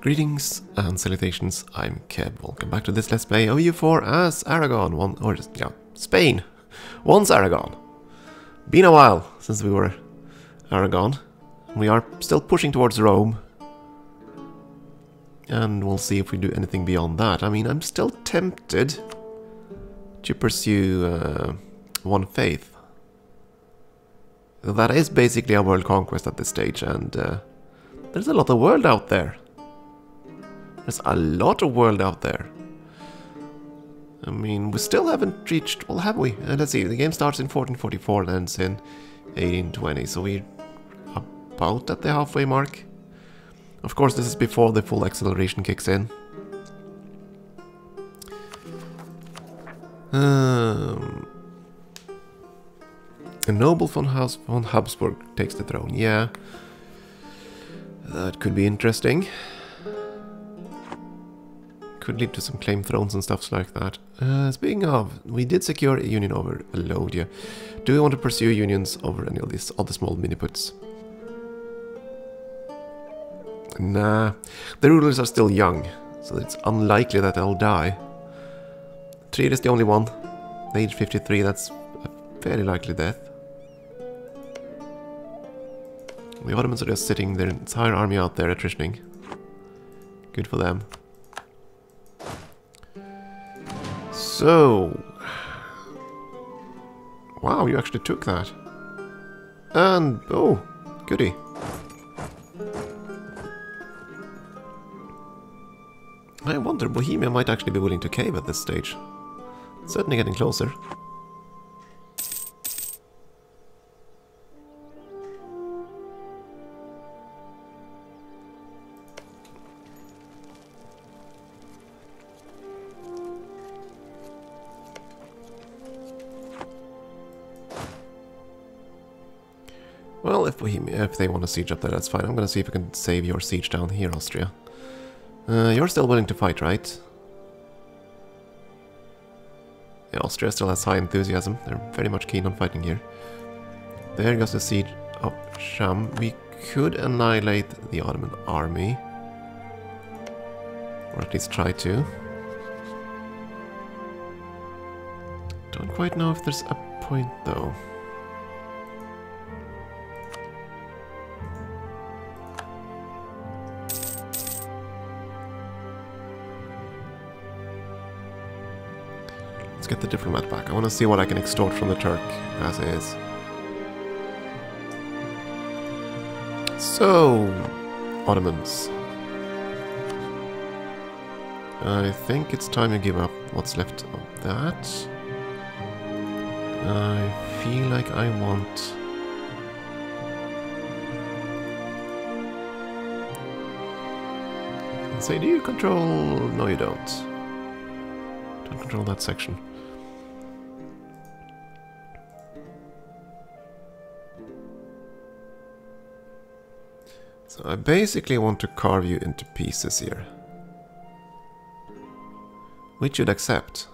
Greetings and salutations, I'm Keb. Welcome back to this Let's Play of EU4 as Aragon. Spain. Once Aragon. Been a while since we were Aragon. We are still pushing towards Rome. And we'll see if we do anything beyond that. I mean, I'm still tempted to pursue One Faith. That is basically a world conquest at this stage, and there's a lot of world out there. There's a lot of world out there. I mean, we still haven't reached... Well, have we? Let's see, the game starts in 1444 and ends in 1820, so we're about at the halfway mark. Of course, this is before the full acceleration kicks in. A noble von Habsburg takes the throne, yeah. That could be interesting. Could lead to some claim thrones and stuff like that. Speaking of, we did secure a union over Alodia. Do we want to pursue unions over any of these other small miniputs? Nah, the rulers are still young, so it's unlikely that they'll die. Trier is the only one. Age 53, that's a fairly likely death. The Ottomans are just sitting their entire army out there attritioning. Good for them. So... Wow, you actually took that. And... oh, goody. I wonder, Bohemia might actually be willing to cave at this stage. Certainly getting closer. Well, if Bohemia, if they want to siege up there, that's fine. I'm gonna see if I can save your siege down here, Austria. You're still willing to fight, right? Yeah, Austria still has high enthusiasm. They're very much keen on fighting here. There goes the siege of Sham. We could annihilate the Ottoman army. Or at least try to. Don't quite know if there's a point, though. Get the diplomat back. I want to see what I can extort from the Turk as is. So, Ottomans. I think it's time to give up what's left of that. I feel like I want... Say, do you control... No, you don't. Don't control that section. So I basically want to carve you into pieces here. Which you'd accept.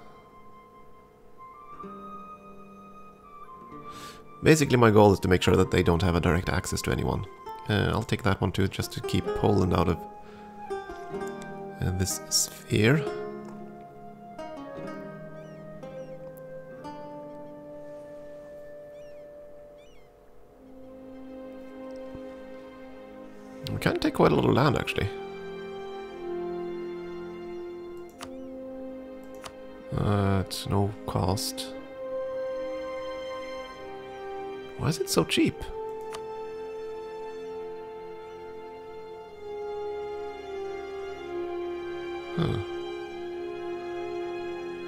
Basically my goal is to make sure that they don't have a direct access to anyone. I'll take that one too, just to keep Poland out of this sphere. We can take quite a lot of land, actually. At no cost. Why is it so cheap? Huh.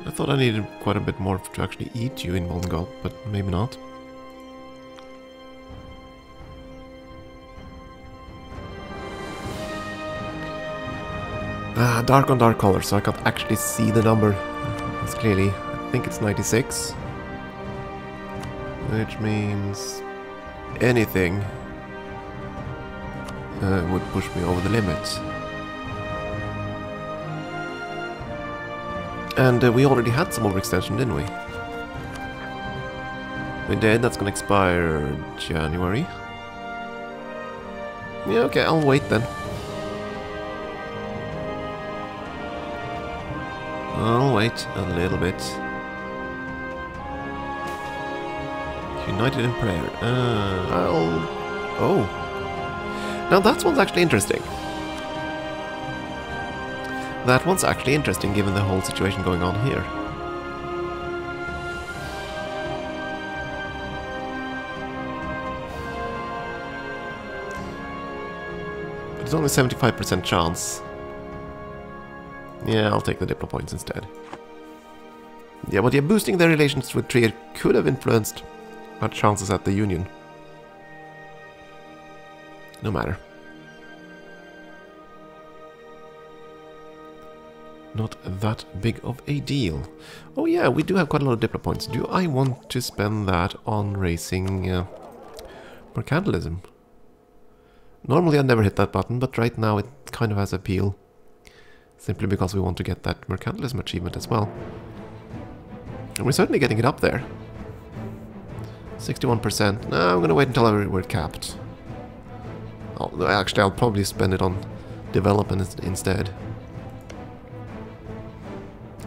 I thought I needed quite a bit more to actually eat you in one gulp, but maybe not. Dark on dark color, so I can't actually see the number. It's clearly, I think it's 96. Which means anything would push me over the limit. And we already had some overextension, didn't we? We did, that's gonna expire January. Yeah, okay, I'll wait then. I'll wait a little bit. United in prayer. Oh. Now that one's actually interesting. That one's actually interesting given the whole situation going on here. But it's only 75% chance. Yeah, I'll take the Diplo points instead. Yeah, but yeah, boosting their relations with Trier could have influenced our chances at the Union. No matter. Not that big of a deal. Oh yeah, we do have quite a lot of Diplo points. Do I want to spend that on raising mercantilism? Normally I'd never hit that button, but right now it kind of has appeal. Simply because we want to get that mercantilism achievement as well. And we're certainly getting it up there. 61%. No, I'm gonna wait until we're capped. Actually, I'll probably spend it on development instead.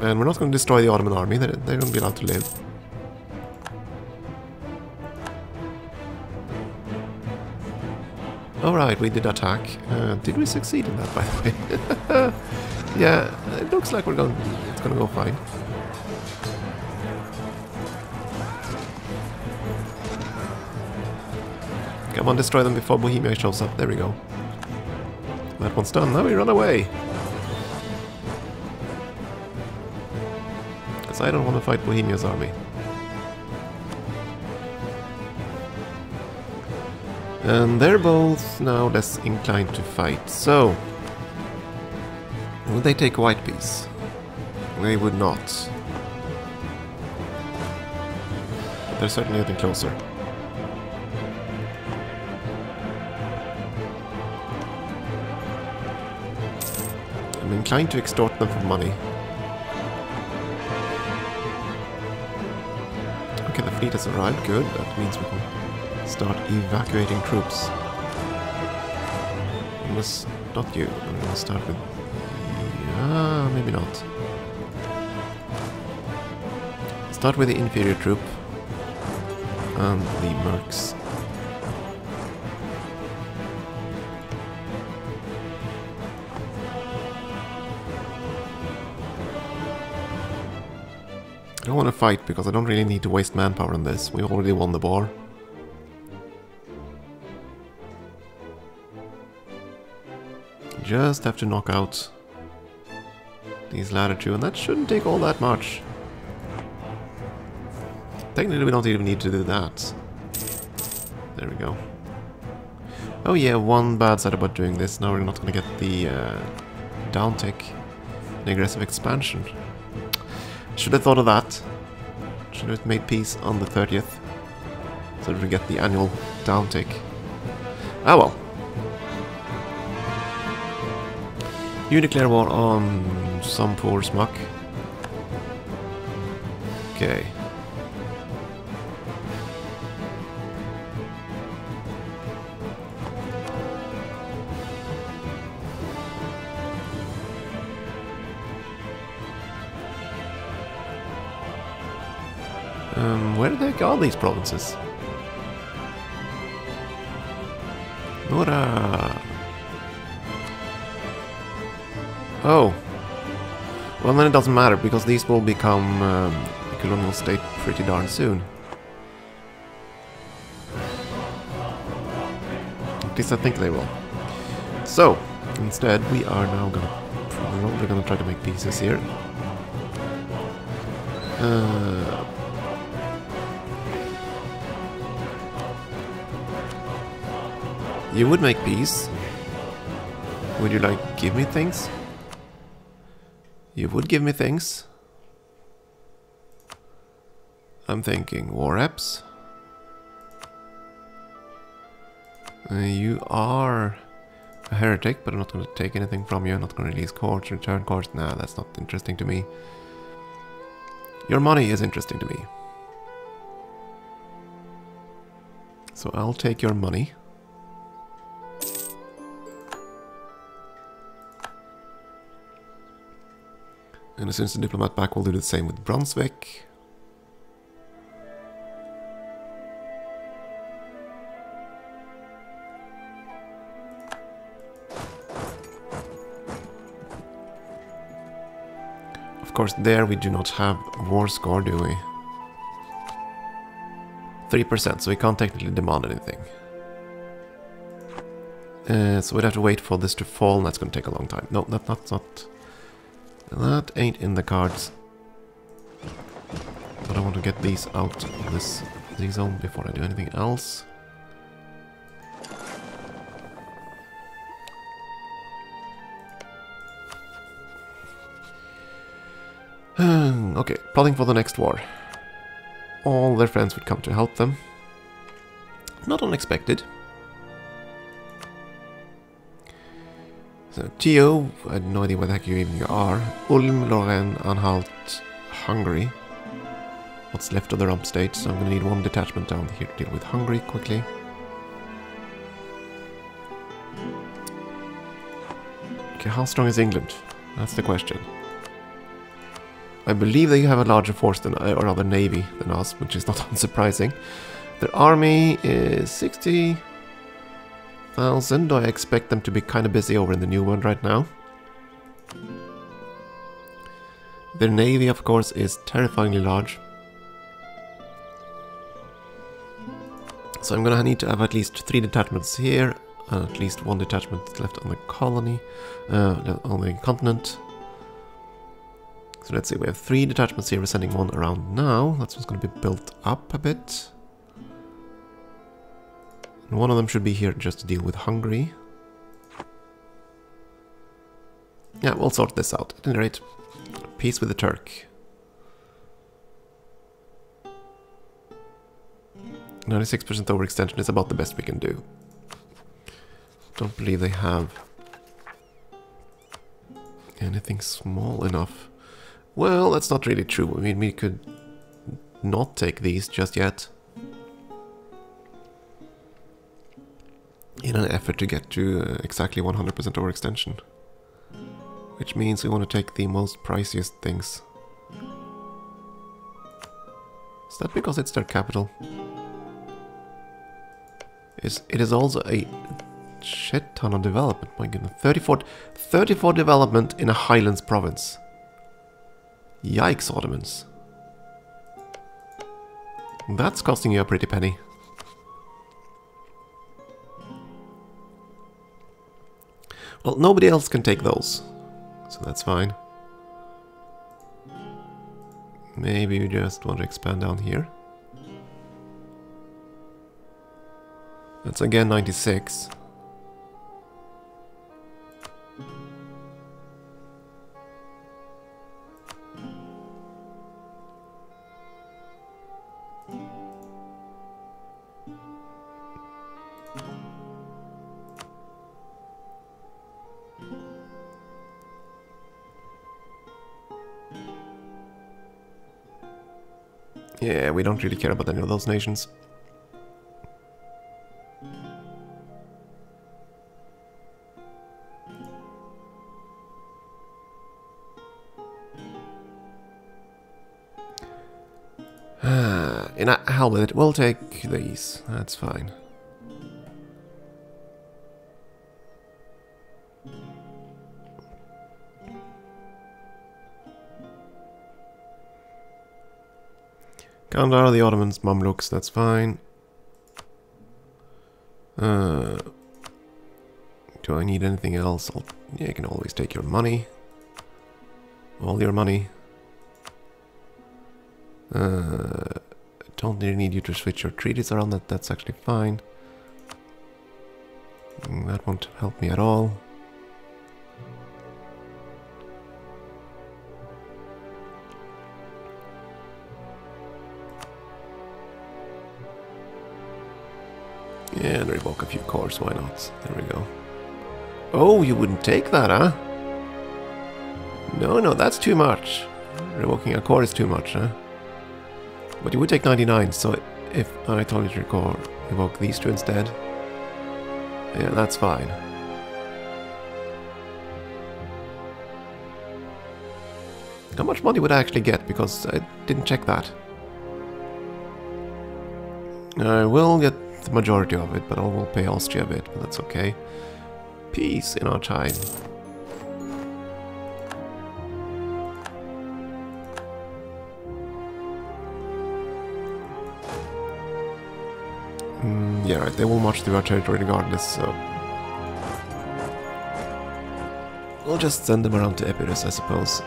And we're not going to destroy the Ottoman army. They're going to be allowed to live. Alright, we did attack. Did we succeed in that, by the way? Yeah, it looks like it's going to go fine. Come on, destroy them before Bohemia shows up. There we go. That one's done. Now we run away. Because I don't want to fight Bohemia's army. And they're both now less inclined to fight. So, would they take a white piece? They would not. But they're certainly getting closer. I'm inclined to extort them for money. Okay, the fleet has arrived. Good. That means we can start evacuating troops. Not you. I'm going to start with... maybe not. Start with the inferior troop. And the mercs. I don't want to fight because I don't really need to waste manpower on this. We already won the war. Just have to knock out these latter two, and that shouldn't take all that much. Technically we don't even need to do that. There we go. Oh yeah, one bad side about doing this. Now we're not going to get the downtick, the aggressive expansion. Should have thought of that. Should have made peace on the 30th. So that we get the annual downtick. Ah well. You declare war on some poor smuck. Okay. Where did they go, all these provinces? Nora. Oh. Well, then it doesn't matter, because these will become a colonial state pretty darn soon. At least I think they will. So, instead, we are now probably gonna try to make pieces here. You would make peace. Would you like give me things? You would give me things. I'm thinking war apps. You are a heretic, but I'm not going to take anything from you. I'm not going to release courts, return courts. Nah, that's not interesting to me. Your money is interesting to me. So I'll take your money. And as soon as the diplomat back, we'll do the same with Brunswick. Of course, there we do not have war score, do we? 3%, so we can't technically demand anything. So we'd have to wait for this to fall, and that's going to take a long time. No, that's not. That ain't in the cards. But I want to get these out of this Z-zone before I do anything else. Okay, plotting for the next war. All their friends would come to help them. Not unexpected. So, Tio, I have no idea where the heck you even are. Ulm, Lorraine, Anhalt, Hungary. What's left of the rump state, so I'm going to need one detachment down here to deal with Hungary quickly. Okay, how strong is England? That's the question. I believe they have a larger force than, or rather navy than us, which is not unsurprising. Their army is 60,000. I expect them to be kind of busy over in the New World right now. Their navy, of course, is terrifyingly large. So I'm gonna need to have at least 3 detachments here, and at least 1 detachment left on the colony, on the continent. So let's see, we have 3 detachments here, we're sending 1 around now. That's what's going to be built up a bit. And 1 of them should be here just to deal with Hungary. Yeah, we'll sort this out. At any rate, peace with the Turk. 96% overextension is about the best we can do. Don't believe they have anything small enough. Well, that's not really true. I mean, we could not take these just yet. In an effort to get to exactly 100% overextension. Which means we want to take the most priciest things. Is that because it's their capital? It is also a shit ton of development, my goodness. 34 development in a Highlands province. Yikes, Ottomans. That's costing you a pretty penny. Well, nobody else can take those, so that's fine. Maybe we just want to expand down here. That's again 96. Yeah, we don't really care about any of those nations. Hell with it, we'll take these, that's fine. Kandahar, the Ottomans, Mamluks, that's fine. Do I need anything else? Yeah, you can always take your money. All your money. Don't really need you to switch your treaties around, that's actually fine. That won't help me at all. Yeah, and revoke a few cores, why not? There we go. Oh, you wouldn't take that, huh? No, that's too much. Revoking a core is too much, huh? But you would take 99, so if I told you to revoke these 2 instead, yeah, that's fine. How much money would I actually get? Because I didn't check that. I will get the majority of it, but I will pay Austria a bit, but that's okay. Peace in our time. Yeah, right, they will march through our territory regardless, so... We'll just send them around to Epirus, I suppose.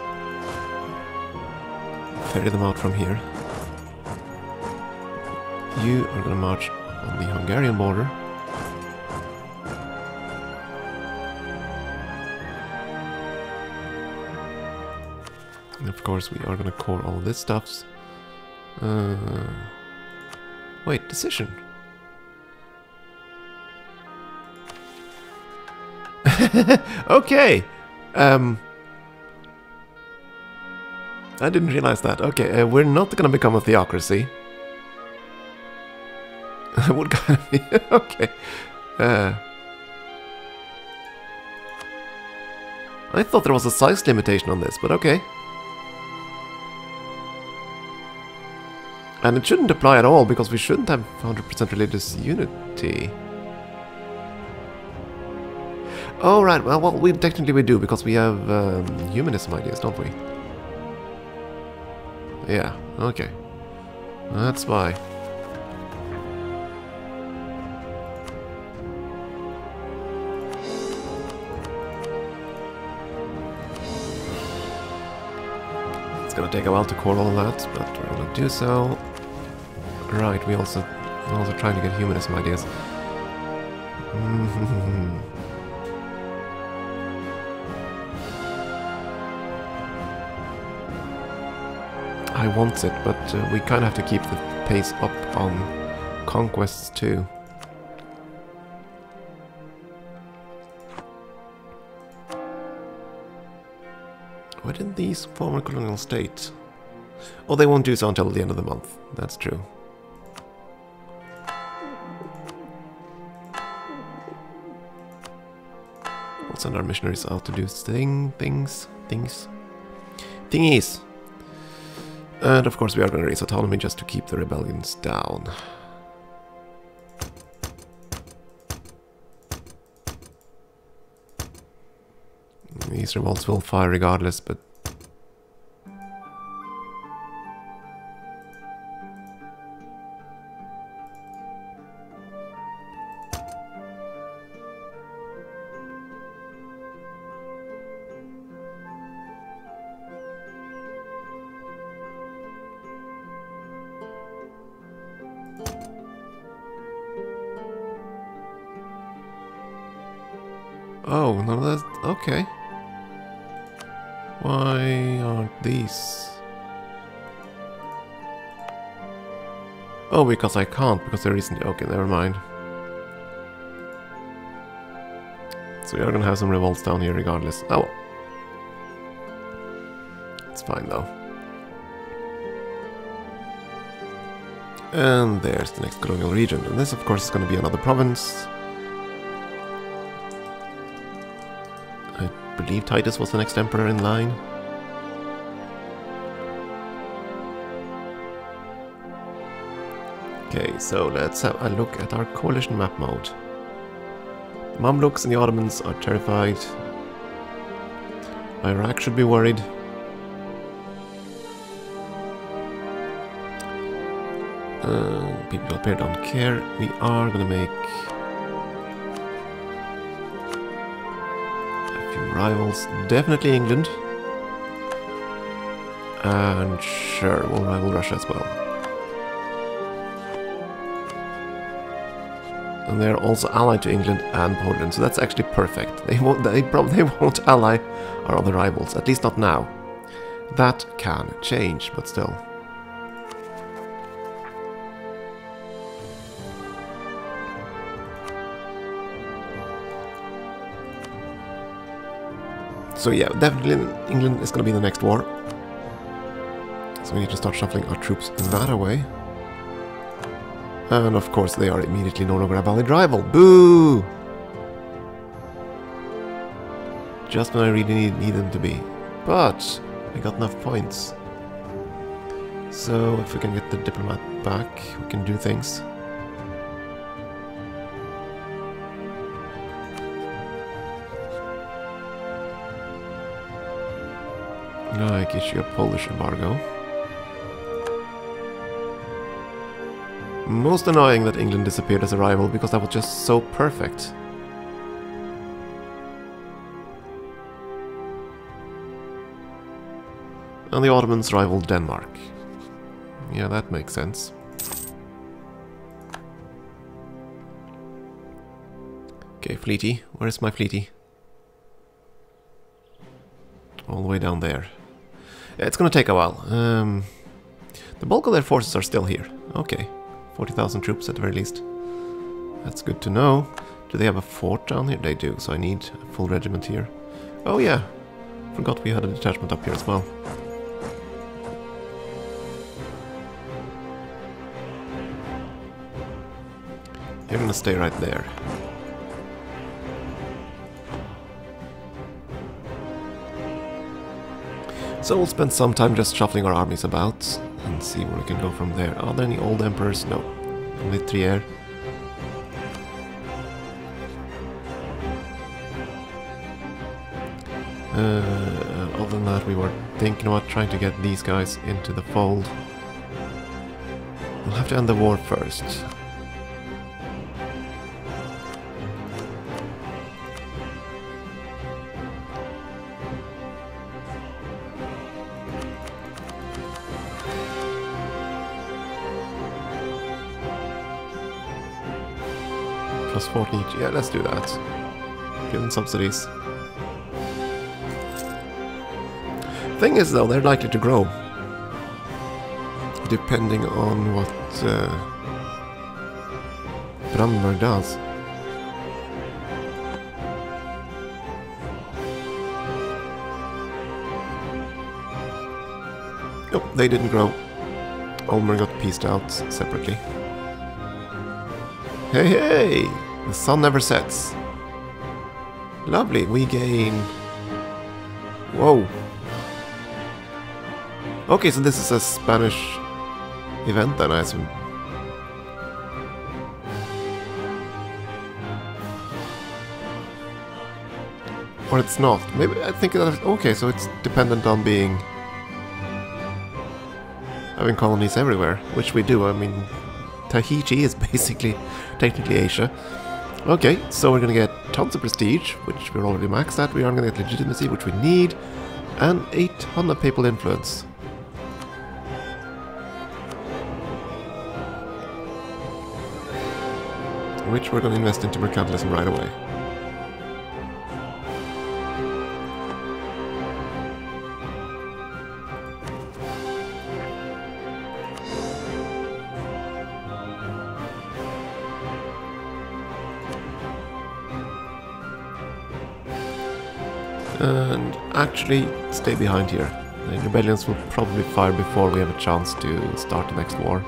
Ferry them out from here. You are gonna march on the Hungarian border. And of course we are gonna core all of this stuff. Wait, decision. Okay. I didn't realize that. Okay, we're not gonna become a theocracy. Would kind of be okay. I thought there was a size limitation on this, but okay. And it shouldn't apply at all because we shouldn't have 100% religious unity. Oh right, well we technically do because we have humanism ideas, don't we? Yeah, okay. That's why. It's gonna take a while to core all that, but we're gonna do so. Right, we're also trying to get humanism ideas. I want it, but we kind of have to keep the pace up on conquests too. Why didn't these former colonial states? Oh, they won't do so until the end of the month. That's true. We'll send our missionaries out to do thingies. And of course we are going to raise autonomy just to keep the rebellions down. These revolts will fire regardless, but... Oh, no, that's... okay. Why aren't these? Oh, because I can't, because there isn't... Okay, never mind. So we are gonna have some revolts down here regardless. Oh well. It's fine though. And there's the next colonial region. And this of course is gonna be another province. I believe Titus was the next emperor in line. Okay, so let's have a look at our coalition map mode. The Mamluks and the Ottomans are terrified. Iraq should be worried. People up here don't care. We are gonna make rivals, definitely England, and sure, we'll rival Russia as well. And they're also allied to England and Poland, so that's actually perfect. They probably won't ally our other rivals, at least not now. That can change, but still. So yeah, definitely England is going to be the next war. So we need to start shuffling our troops that away. And of course they are immediately no longer a valid rival. Boo! Just when I really need them to be. But I got enough points. So if we can get the diplomat back, we can do things. Like issue a Polish embargo. Most annoying that England disappeared as a rival, because that was just so perfect. And the Ottomans rivaled Denmark. Yeah, that makes sense. Okay, fleety. Where is my fleety? All the way down there. Yeah, it's gonna take a while. The bulk of their forces are still here. Okay. 40,000 troops at the very least. That's good to know. Do they have a fort down here? They do, so I need a full regiment here. Oh yeah, forgot we had a detachment up here as well. You're gonna stay right there. So we'll spend some time just shuffling our armies about and see where we can go from there. Are there any old emperors? No. Only Trier. Other than that, we were thinking about trying to get these guys into the fold. We'll have to end the war first. Plus 14 each. Yeah, let's do that. Give them subsidies. Thing is, though, they're likely to grow. Depending on what Brandenburg does. Nope, they didn't grow. Ulmer got pieced out separately. Hey, hey! The sun never sets. Lovely, we gain... Whoa. Okay, so this is a Spanish event then, I assume. Or it's not. Maybe I think that... Okay, so it's dependent on being... having colonies everywhere, which we do. I mean, Tahiti is basically technically Asia. Okay, so we're gonna get tons of prestige, which we're already maxed at. We are gonna get legitimacy, which we need, and a ton of papal influence. Which we're gonna invest into mercantilism right away. And actually stay behind here. The rebellions will probably fire before we have a chance to start the next war.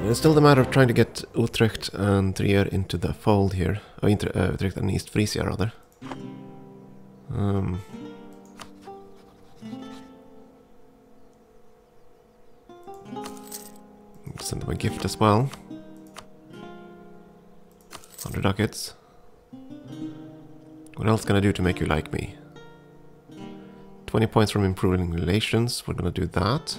It's still the matter of trying to get Utrecht and Trier into the fold here. Oh, Utrecht and East Frisia, rather. Send them a gift as well. 100 ducats. What else can I do to make you like me? 20 points from improving relations. We're gonna do that.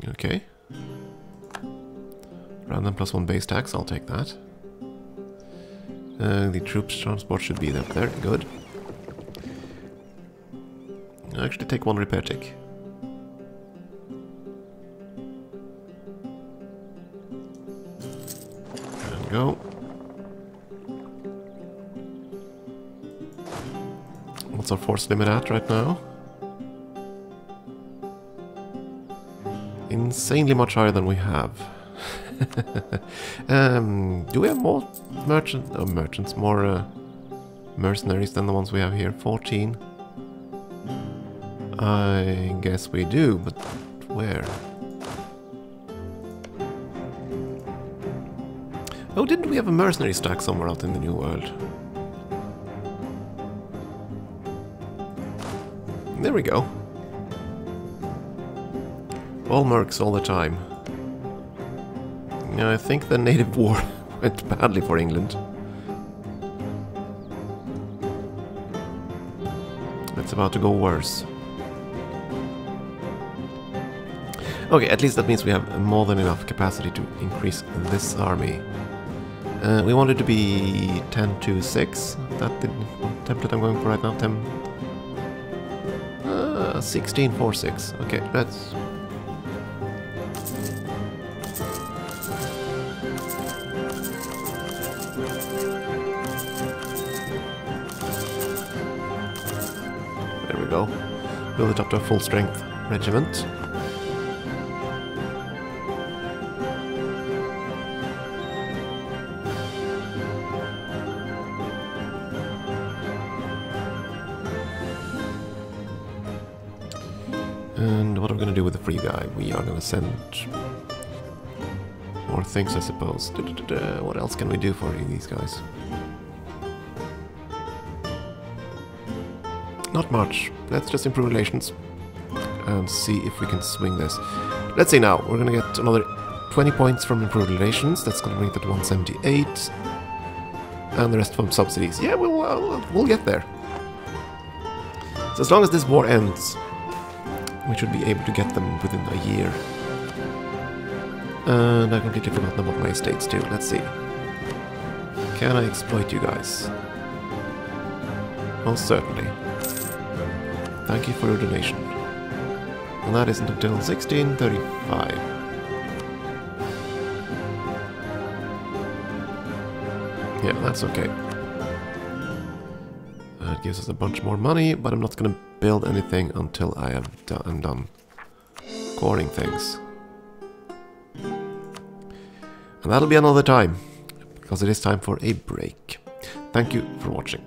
Okay. Random +1 base tax, I'll take that. The troops transport should be up there, good. I'll actually take 1 repair tick. There we go. What's our force limit at right now? Insanely much higher than we have. Do we have more merchants, more mercenaries than the ones we have here? 14. I guess we do, but where? Oh, didn't we have a mercenary stack somewhere out in the New World? There we go. All mercs all the time. Yeah, I think the native war went badly for England. It's about to go worse. Okay, at least that means we have more than enough capacity to increase this army. We wanted to be 10 to 6. That the template I'm going for right now, 16 4 6. Okay, let's. There we go. Build it up to a full strength regiment. And what are we going to do with the free guy? We are going to send more things, I suppose. What else can we do for these guys? Not much. Let's just improve relations and see if we can swing this. Let's see now. We're going to get another 20 points from improved relations. That's going to bring it to 178. And the rest from subsidies. Yeah, we'll get there. So as long as this war ends, we should be able to get them within a year. And I completely forgot about my estates too. Let's see. Can I exploit you guys? Most certainly. Thank you for your donation. And that isn't until 1635. Yeah, that's okay. That gives us a bunch more money, but I'm not going to build anything until I'm done coring things. And that'll be another time, because it is time for a break. Thank you for watching.